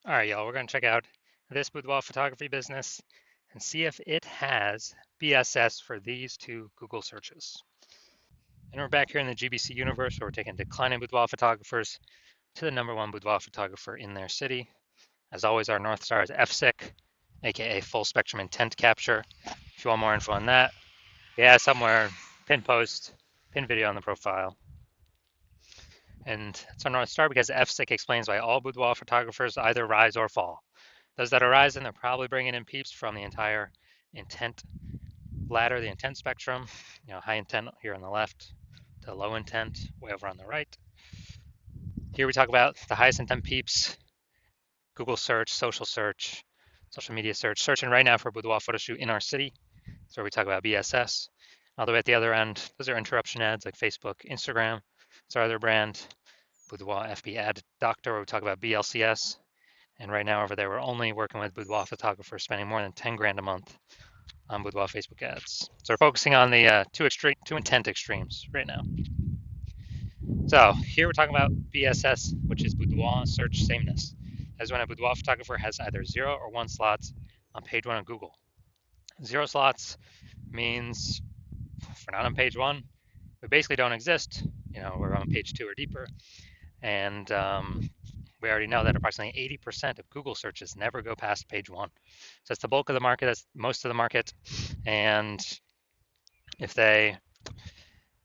All right, y'all, we're going to check out this boudoir photography business and see if it has BSS for these two Google searches. And we're back here in the GBC universe where we're taking declining boudoir photographers to the #1 boudoir photographer in their city. As always, our North Star is FSIC, aka full spectrum intent capture. If you want more info on that, yeah, somewhere, pin post, pin video on the profile. And it's our North Star because FSIC explains why all boudoir photographers either rise or fall. Those that are rising, they're probably bringing in peeps from the entire intent ladder, the intent spectrum, high intent here on the left to low intent way over on the right. Here we talk about the highest intent peeps, Google search, social media search, searching right now for a boudoir photo shoot in our city. That's where we talk about BSS. All the way at the other end, those are interruption ads like Facebook, Instagram. It's our other brand, Boudoir FB Ad Doctor, where we talk about BLCS. And right now over there, we're only working with boudoir photographers spending more than 10 grand a month on boudoir Facebook ads. So we're focusing on the two intent extremes right now. So here we're talking about BSS, which is boudoir search sameness. As when a boudoir photographer has either 0 or 1 slots on page 1 of Google. 0 slots means if we're not on page 1, we basically don't exist. We're on page 2 or deeper. And we already know that approximately 80% of Google searches never go past page 1. So that's the bulk of the market, that's most of the market. And if they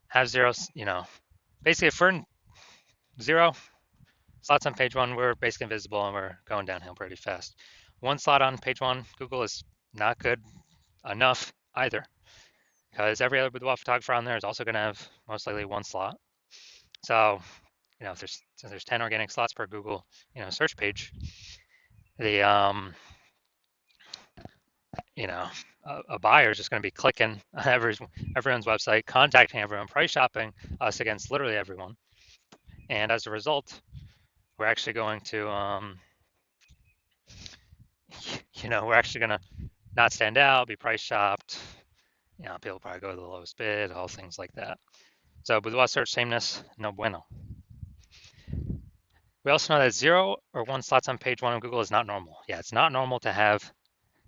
have zeros, basically if we're in 0 slots on page 1, we're basically invisible and we're going downhill pretty fast. 1 slot on page 1, Google is not good enough either, because every other boudoir photographer on there is also going to have most likely 1 slot. So, if there's 10 organic slots per Google, search page, the a buyer is just going to be clicking on everyone's website, contacting everyone, price shopping us against literally everyone, and as a result, we're actually going to, we're actually going to not stand out, be price shopped. People probably go to the lowest bid, all things like that. So boudoir search sameness, no bueno. We also know that 0 or 1 slots on page 1 of Google is not normal. Yeah, it's not normal to have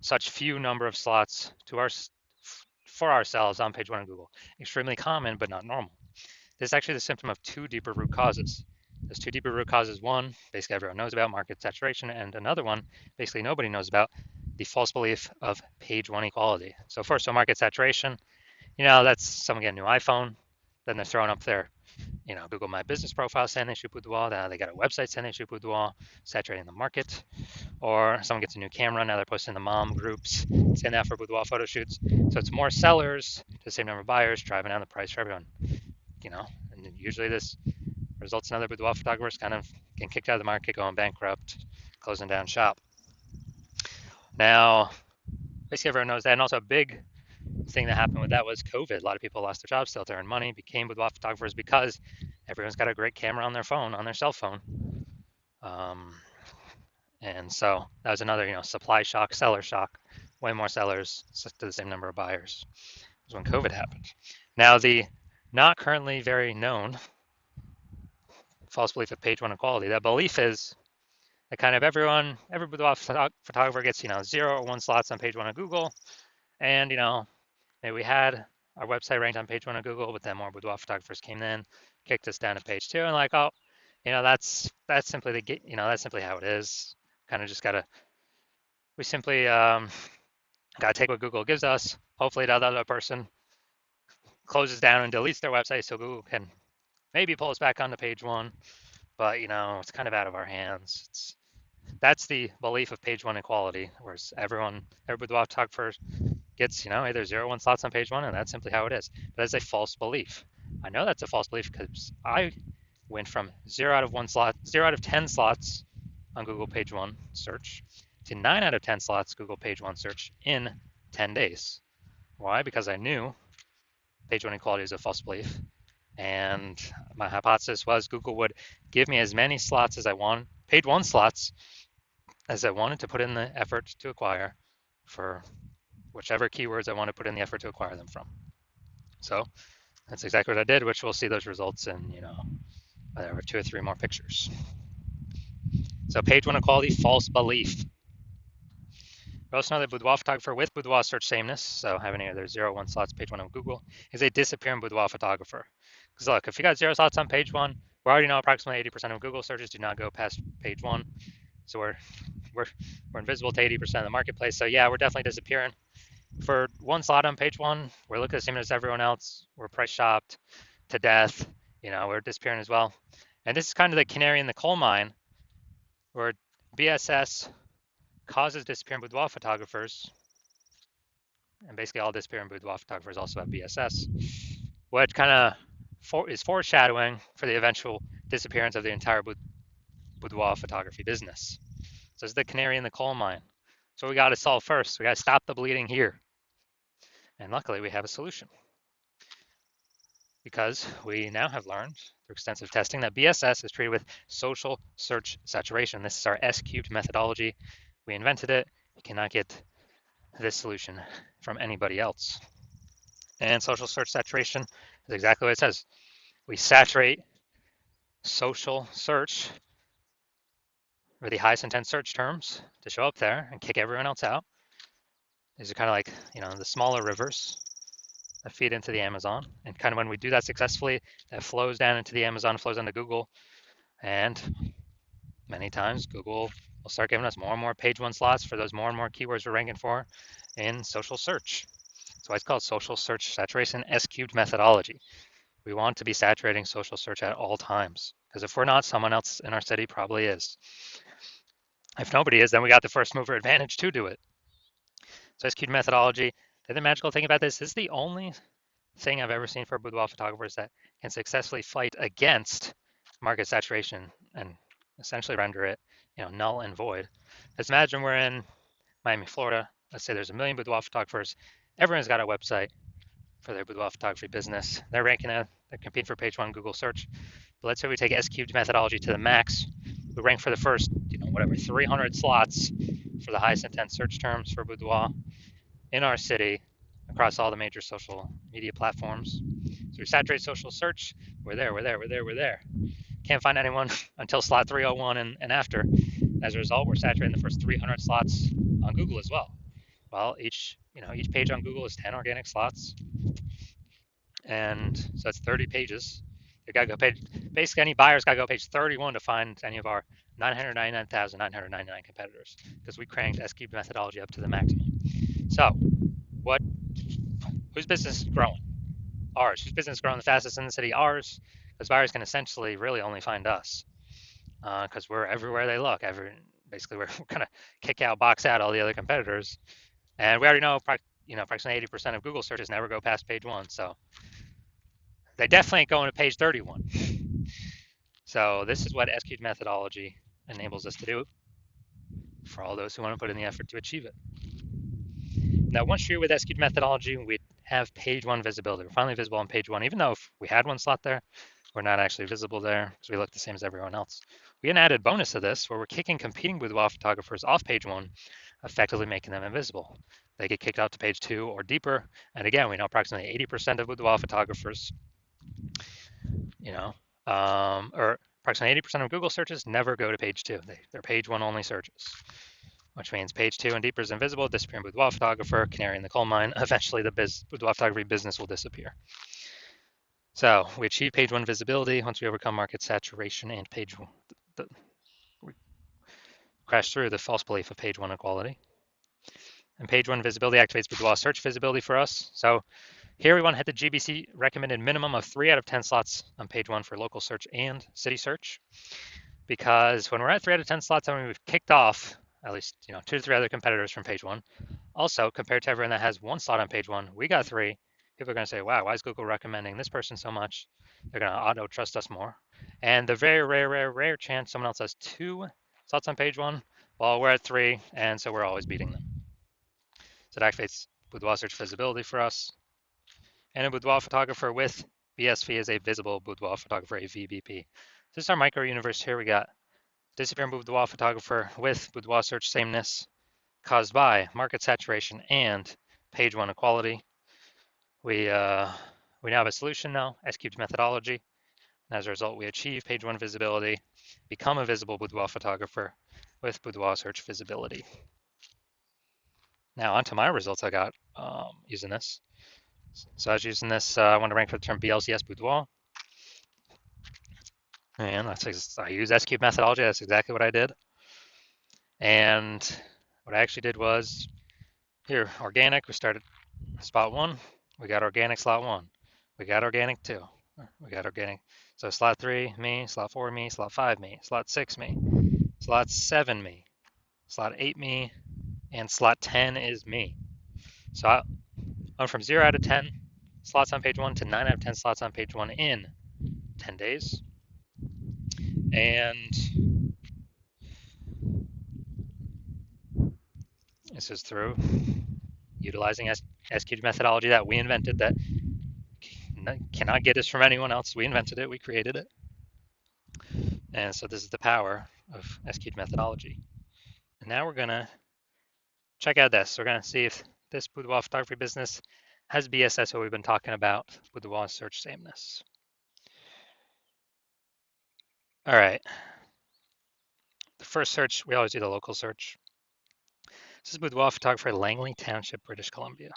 such few number of slots for ourselves on page 1 of Google. Extremely common, but not normal. This is actually the symptom of 2 deeper root causes. There's 2 deeper root causes. One, basically everyone knows about, market saturation, and another one, basically nobody knows about, the false belief of page 1 equality. So first, market saturation, that's someone getting a new iPhone, then they're throwing up their Google My Business profile saying they shoot boudoir. Now they got a website saying they shoot boudoir, saturating the market. Or someone gets a new camera, now they're posting the mom groups saying that for boudoir photo shoots. So it's more sellers to the same number of buyers, driving down the price for everyone. And usually this results in other boudoir photographers kind of getting kicked out of the market, going bankrupt, closing down shop. Now, basically everyone knows that, and also a big thing that happened with that was COVID. A lot of people lost their jobs, still to earn money, became boudoir photographers because everyone's got a great camera on their phone, on their cell phone. And so that was another, supply shock, seller shock, way more sellers to the same number of buyers. It was when COVID happened. Now the not currently very known false belief of page 1 equality. That belief is that kind of every boudoir photographer gets, 0 or 1 slots on page 1 of Google. And, maybe we had our website ranked on page 1 of Google, but then more boudoir photographers came in, kicked us down to page 2, and like, oh, that's simply that's simply how it is. Kind of just we simply gotta take what Google gives us. Hopefully that other person closes down and deletes their website so Google can maybe pull us back onto page 1, but it's kind of out of our hands. That's the belief of page 1 equality, whereas every boudoir photographer gets, either 0 or 1 slots on page 1, and that's simply how it is. But that's a false belief. I know that's a false belief because I went from 0 out of 10 slots on Google page 1 search to 9 out of 10 slots Google page 1 search in 10 days. Why? Because I knew page 1 equality is a false belief. And my hypothesis was Google would give me as many slots as I want, page 1 slots, as I wanted to put in the effort to acquire for whichever keywords I want to put in the effort to acquire them from. So that's exactly what I did, which we'll see those results in, whatever, 2 or 3 more pictures. So page one equality, false belief. We also know that boudoir photographer with boudoir search sameness, so having either 0, 1 slots page one on Google, is a disappearing boudoir photographer. Because look, if you got 0 slots on page one, we already know approximately 80% of Google searches do not go past page one. So we're invisible to 80% of the marketplace. So yeah, we're definitely disappearing. For 1 slot on page one, we're looking the same as everyone else. We're price shopped to death. We're disappearing as well. And this is kind of the canary in the coal mine, where BSS causes disappearing boudoir photographers, and basically all disappearing boudoir photographers also have BSS, what kind of is foreshadowing for the eventual disappearance of the entire boudoir photography business. So it's the canary in the coal mine. So we got to solve first. We got to stop the bleeding here. And luckily, we have a solution. Because we now have learned through extensive testing that BSS is treated with social search saturation. This is our S-cubed methodology. We invented it. You cannot get this solution from anybody else. And social search saturation is exactly what it says. We saturate social search or the highest intent search terms to show up there and kick everyone else out. These are kind of like, the smaller rivers that feed into the Amazon. And kind of when we do that successfully, that flows down into the Amazon, flows onto Google. And many times Google will start giving us more and more page one slots for those more and more keywords we're ranking for in social search. That's why it's called social search saturation S-cubed methodology. We want to be saturating social search at all times, because if we're not, someone else in our city probably is. If nobody is, then we got the first mover advantage to do it. So S-cubed methodology, the magical thing about this is the only thing I've ever seen for boudoir photographers that can successfully fight against market saturation and essentially render it, null and void. Let's imagine we're in Miami, Florida. Let's say there's 1 million boudoir photographers. Everyone's got a website for their boudoir photography business. They're ranking it. They're competing for page one Google search. But let's say we take S-cubed methodology to the max. We rank for the first, 300 slots for the highest intent search terms for boudoir in our city across all the major social media platforms. So we saturate social search. We're there. Can't find anyone until slot 301 and after. As a result, we're saturating the first 300 slots on Google as well. Well, each page on Google is 10 organic slots, and so that's 30 pages. You got to go page. Basically, any buyer's got to go page 31 to find any of our 999,999 competitors, because we cranked S-cubed methodology up to the maximum. So, whose business is growing? Ours. Whose business is growing the fastest in the city? Ours, because buyers can essentially really only find us, because we're everywhere they look. Basically, we're going to kick out, box out all the other competitors, and we already know, approximately 80% of Google searches never go past page one, so they definitely ain't going to page 31. So this is what S-cubed methodology enables us to do for all those who want to put in the effort to achieve it. Now, once you're with S-cubed methodology, we have page one visibility. We're finally visible on page one, even though if we had one slot there, we're not actually visible there because we look the same as everyone else. We had an added bonus to this where we're kicking competing boudoir photographers off page one, effectively making them invisible. They get kicked out to page two or deeper. And again, we know approximately 80% of boudoir photographers, or approximately 80% of Google searches never go to page two. They're page one only searches, which means page two and deeper is invisible, disappearing boudoir photographer, canary in the coal mine. Eventually, the boudoir photography business will disappear. So we achieve page one visibility once we overcome market saturation and page one. We crash through the false belief of page one equality. And page one visibility activates boudoir search visibility for us. So here we want to hit the GBC recommended minimum of 3 out of 10 slots on page one for local search and city search. Because when we're at 3 out of 10 slots, I mean, we've kicked off at least 2 to 3 other competitors from page one. Also, compared to everyone that has 1 slot on page one, we got 3. People are going to say, wow, why is Google recommending this person so much? They're going to auto trust us more. And the very rare chance someone else has 2 slots on page one, well, we're at 3, and so we're always beating them. So it activates boudoir search visibility for us. And a boudoir photographer with BSV is a visible boudoir photographer, a VBP. This is our micro universe here. We got disappearing boudoir photographer with boudoir search sameness caused by market saturation and page one equality. We now have a solution now, S-cubed methodology. And as a result, we achieve page one visibility, become a visible boudoir photographer with boudoir search visibility. Now onto my results I got using this. So I was using this, I want to rank for the term BLCS boudoir. And I use S-cube methodology. That's exactly what I did. And what I actually did was here, organic, we started spot one, we got organic slot one, we got organic two, we got organic. So slot three, me, slot four, me, slot five, me, slot six, me, slot seven, me, slot eight, me, and slot 10 is me. So I went from 0 out of 10 slots on page one to 9 out of 10 slots on page one in 10 days. And this is through utilizing SQL methodology that we invented that cannot get us from anyone else. We invented it, we created it. And so this is the power of SQL methodology. And now we're gonna check out this. We're gonna see if this boudoir photography business has BSS, what we've been talking about, boudoir search sameness. All right. The first search, we always do the local search. This is boudoir photographer, Langley Township, British Columbia.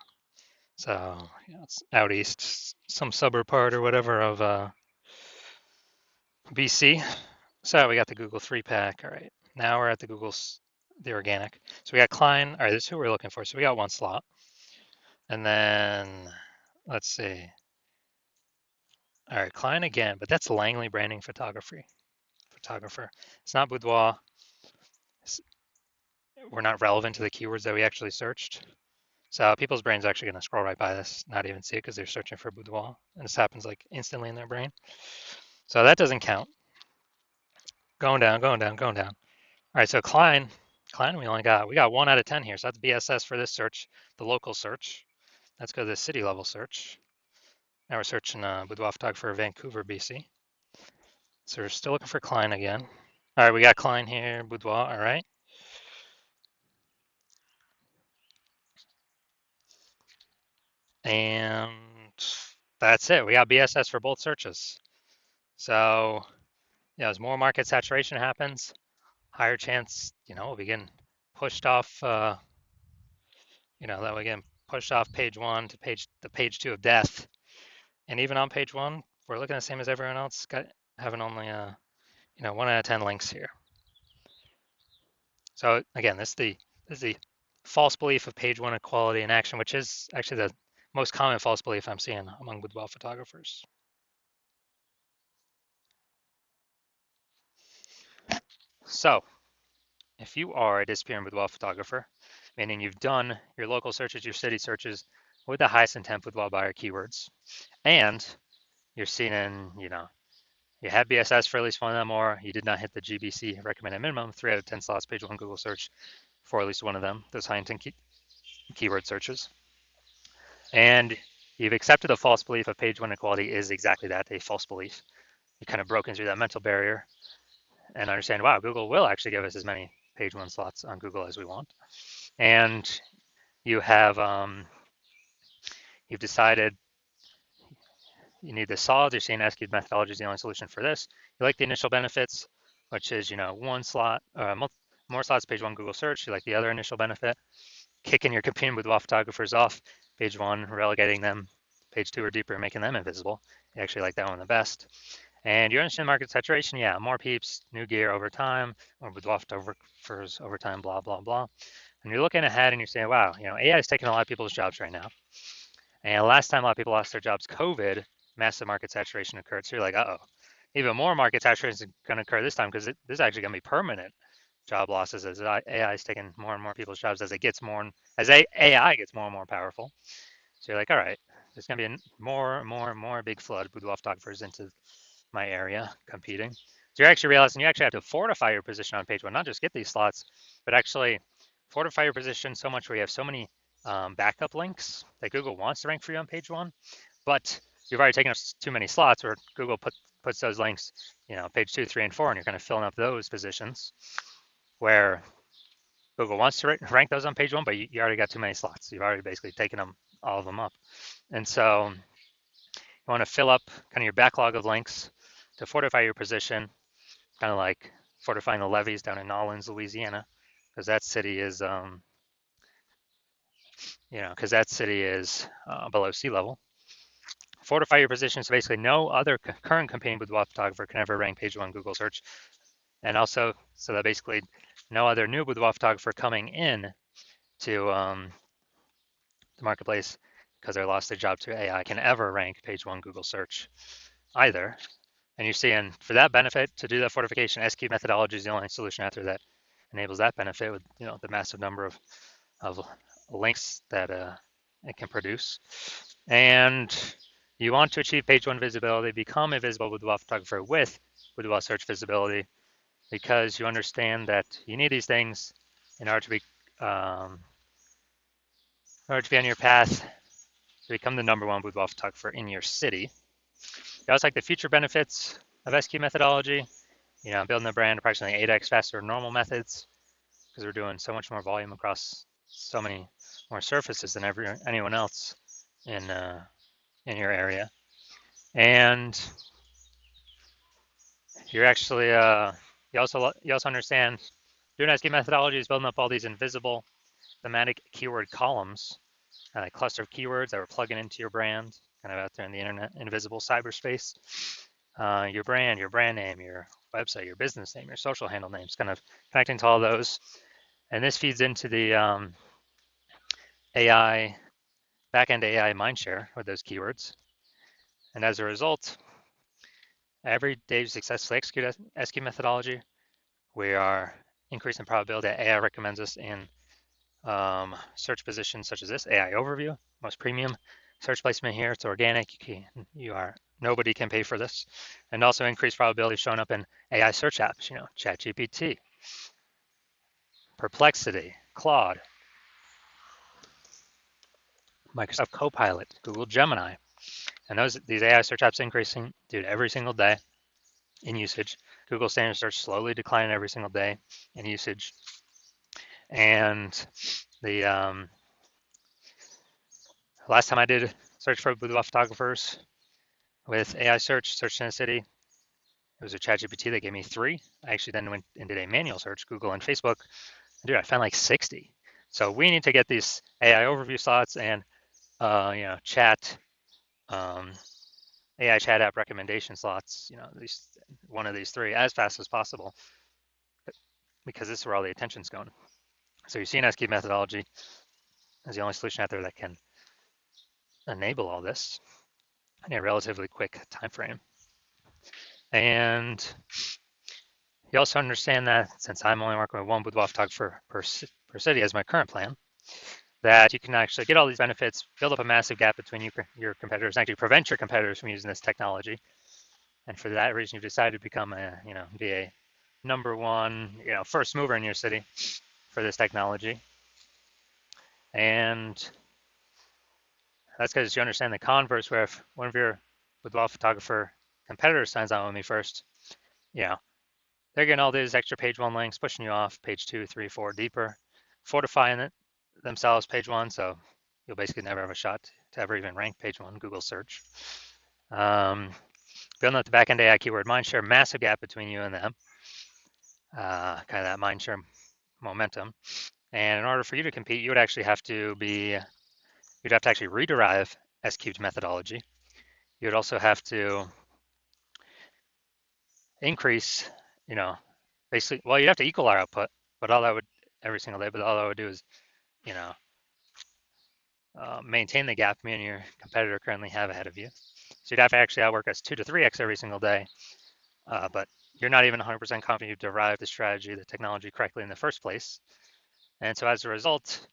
So it's out east, some suburb part or whatever of BC. So we got the Google 3-pack. All right, now we're at the organic. So we got Klein. All right, this is who we're looking for. So we got one slot. And then let's see. All right, Klein again, but that's Langley Branding Photographer. It's not boudoir. We're not relevant to the keywords that we actually searched. So people's brain's actually going to scroll right by this, not even see it because they're searching for boudoir. And this happens like instantly in their brain. So that doesn't count. Going down, going down, going down. All right, so Klein, we got 1 out of 10 here. So that's BSS for this search, the local search. Let's go to the city level search. Now we're searching boudoir photographer Vancouver, BC. So we're still looking for Klein again. All right, we got Klein here, boudoir, all right. And that's it. We got BSS for both searches. So, as more market saturation happens, higher chance, we'll begin pushed off, that we get pushed off page one to page two of death. And even on page one, we're looking the same as everyone else, having only 1 out of 10 links here. So again, this is the false belief of page one equality in action, which is actually the most common false belief I'm seeing among boudoir photographers. So if you are a disappearing boudoir photographer, meaning you've done your local searches, your city searches with the highest intent boudoir buyer keywords, and you're seen in, you have BSS for at least one of them, or you did not hit the GBC recommended minimum, 3 out of 10 slots, page one Google search for at least one of them, those high intent keyword searches. And you've accepted the false belief of page one equality is exactly that, a false belief. You kind of broken through that mental barrier and understand, wow, Google will actually give us as many page one slots on Google as we want. And you have, you've decided you need this solid, you're seeing SQL methodology is the only solution for this. You like the initial benefits, which is, one slot, more slots, page one Google search. You like the other initial benefit, kicking your competing boudoir photographers off page one, relegating them page two or deeper, making them invisible. You actually like that one the best. And you're interested in market saturation, yeah, more peeps, new gear over time, more boudoir photographers over time, blah, blah, blah. And you're looking ahead and you're saying, wow, AI is taking a lot of people's jobs right now. And last time a lot of people lost their jobs, COVID, massive market saturation occurred. So you're like, uh-oh, even more market saturation is going to occur this time because this is actually going to be permanent job losses as AI is taking more and more people's jobs as AI gets more and more powerful. So you're like, all right, there's going to be more and more big flood of boudoir photographers into my area competing. So you're actually realizing you actually have to fortify your position on page one, not just get these slots, but actually fortify your position so much where you have so many backup links that Google wants to rank for you on page one, but you've already taken up too many slots where Google puts those links, page 2, 3, and 4, and you're kind of filling up those positions where Google wants to rank those on page one, but you already got too many slots. You've already basically taken all of them up. And so you want to fill up kind of your backlog of links to fortify your position, kind of like fortifying the levees down in Nolens, Louisiana, because that city is, because that city is below sea level. Fortify your position so basically no other current competing boudoir photographer can ever rank page one Google search, and also so that basically no other new boudoir photographer coming in to the marketplace because they lost their job to AI can ever rank page one Google search either. And you see, and for that benefit, to do that fortification, SQ methodology is the only solution out there that enables that benefit with the massive number of links that it can produce. And you want to achieve page one visibility, become a visible boudoir photographer with boudoir search visibility, because you understand that you need these things in order to be on your path to become the #1 boudoir photographer in your city. You also like the future benefits of SQ methodology. Building the brand approximately 8x faster than normal methods because we're doing so much more volume across so many more surfaces than anyone else in your area. And you're actually you also understand doing SQ methodology is building up all these invisible thematic keyword columns, a cluster of keywords that we're plugging into your brand, kind of out there in the internet, invisible cyberspace. Your brand name, your website, your business name, your social handle names, kind of connecting to all those. And this feeds into the AI, backend AI mindshare with those keywords. And as a result, every day you successfully execute SQ methodology, we are increasing the probability that AI recommends us in search positions such as this, AI overview, most premium search placement here. It's organic. Nobody can pay for this. And also increased probability of showing up in AI search apps, ChatGPT, Perplexity, Claude, Microsoft Copilot, Google Gemini. And these AI search apps increasing, dude, every single day in usage. Google standard search slowly declining every single day in usage. And the last time I did search for boudoir photographers with AI search in a city, it was a ChatGPT that gave me 3. I actually then went and did a manual search, Google and Facebook. Dude, I found like 60. So we need to get these AI overview slots and chat AI chat app recommendation slots, at least one of these 3 as fast as possible, because this is where all the attention's going. So you see an SQ methodology as the only solution out there that can enable all this in a relatively quick time frame. And you also understand that since I'm only working with one boudoir photographer per city as my current plan, that you can actually get all these benefits, build up a massive gap between your competitors, and actually prevent your competitors from using this technology. And for that reason, you've decided to become be a #1, first mover in your city for this technology. And that's because you understand the converse, where if one of your boudoir photographer competitors signs on with me first, they're getting all these extra page 1 links, pushing you off page 2, 3, 4 deeper, fortifying it themselves page 1. So you'll basically never have a shot to ever even rank page 1 Google search. Building up the backend AI keyword mindshare, massive gap between you and them, kind of that mindshare momentum. And in order for you to compete, you would actually have to actually rederive SQ's methodology. You would also have to increase, basically, well, you'd have to equal our output, but all that would every single day, but all that would do is, maintain the gap me and your competitor currently have ahead of you. So you'd have to actually outwork us 2 to 3x every single day, but you're not even 100% confident you've derived the strategy, the technology correctly in the first place. And so as a result,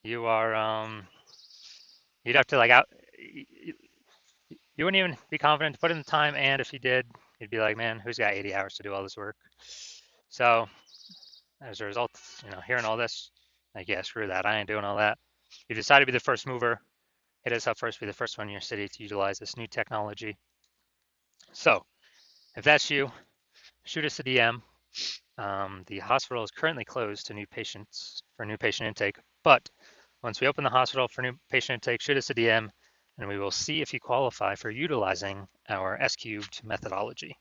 you are, you'd have to you wouldn't even be confident to put in the time. And if you did, you'd be like, man, who's got 80 hours to do all this work? So as a result, hearing all this, like, yeah, screw that. I ain't doing all that. You decide to be the first mover. Hit us up first, be the first one in your city to utilize this new technology. So if that's you, shoot us a DM. The hospital is currently closed to new patients for new patient intake, but once we open the hospital for new patient intake, shoot us a DM and we will see if you qualify for utilizing our S-cubed methodology.